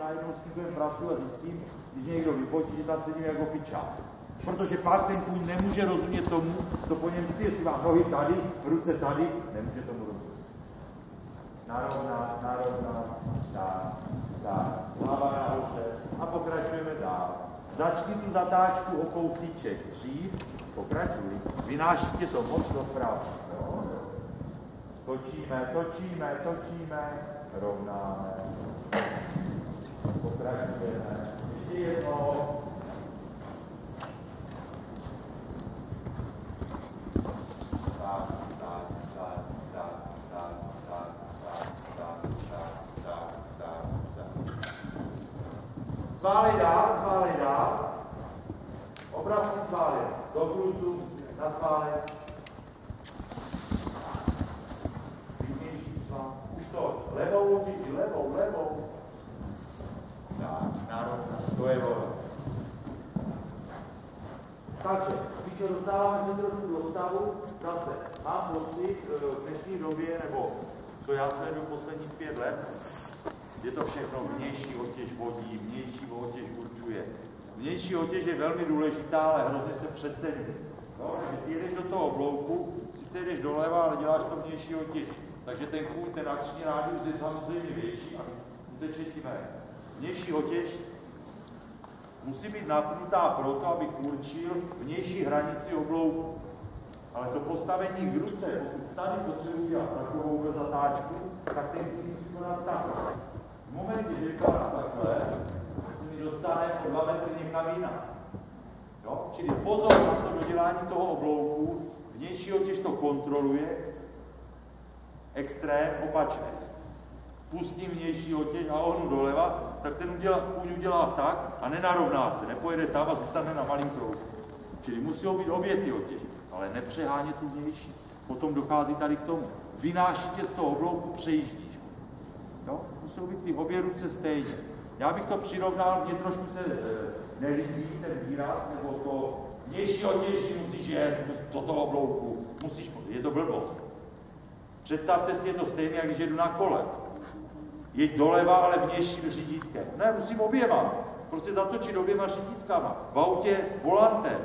najednou s tím pracuji a zjistím, když někdo vyfotí, že tam sedím jako pičák. Protože pak ten kůň nemůže rozumět tomu, co po něm chci, jestli má nohy tady, ruce tady, nemůže tomu rozumět. Narovná, tak, hlava nahoře a pokračujeme dál. Začni tu zatáčku o kousíček dřív, pokračuj, vynášíte to moc doprava. Točíme, rovnáme, pokračujeme, ještě jednou. Zválej dál. Obratný zválej. Do kluzu, na zválej. Vidnější zvál. Už to levou lodí, levou. Tak, národná. To je voda. Takže, když se dostáváme se trošku do stavu, zase mám pocit v dnešní době, nebo co já se jdu posledních 5 let, je to všechno vnější otěž vodí, vnější otěž určuje. Vnější otěž je velmi důležitá, ale hrozně se přeceňuje. No, že ty jdeš do toho oblouku, sice jdeš doleva, ale děláš to vnější otěž. Takže ten kůň, ten akční rádius je samozřejmě větší a uteče ti ven. Vnější otěž musí být napnutá proto, abych určil vnější hranici oblouku. Ale to postavení k ruce, pokud tady potřebuji dělat takovou zatáčku, tak ten kůň musí konat takhle. V momentě, že vypadá takhle, se mi dostane o 2 metry někam jinam. Jo? Čili pozor na to dodělání toho oblouku, vnější otěž to kontroluje, extrém opačné. Pustím vnější otěž a ohnu doleva, tak ten kůň udělá tak a nenarovná se, nepojede tam a zůstane na malým kroužku. Čili musí být obě ty otěže, ale nepřehánět tu vnější. Potom dochází tady k tomu. Vynáší tě z toho oblouku, přejíždíš. No, musí být ty obě ruce stejně. Já bych to přirovnal, mně trošku se nelíbí ten výraz, nebo to vnější otěží musíš jet do toho oblouku, je to blbost. Představte si, je to stejné, jak když jedu na kole. Jeď doleva, ale vnějším řídítkem. Ne, musím oběma. Prostě zatočit oběma řídítkama. V autě volantem.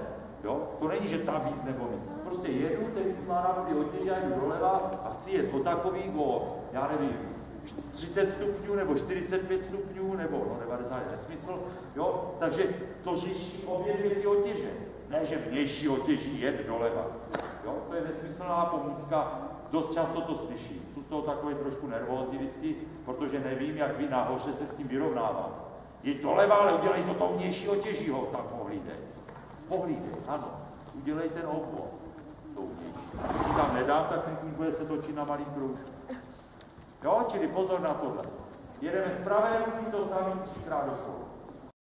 Jo? To není, že tam víc nebo my. Prostě jedu, ten má na ty otěže, já jdu doleva a chci jet o takový, já nevím, 30 stupňů, nebo 45 stupňů, nebo 90 je nesmysl, jo? Takže to řeší obě dvě ty otěže. Ne, že vnější otěží jet doleva. Jo? To je nesmyslná pomůcka, dost často to slyším. Jsou z toho takové trošku nervózní vždycky, protože nevím, jak vy nahoře se s tím vyrovnáváte. Jeď doleva, ale udělej to tou vnější otěží, ho tak pohlídej, ano, udělej ten obvod, tou vnější. Když tam nedám, tak ten bude se točit na malý kroužku. Jo, čili pozor na tohle. Jedeme z pravé ruky, to samé 3krát do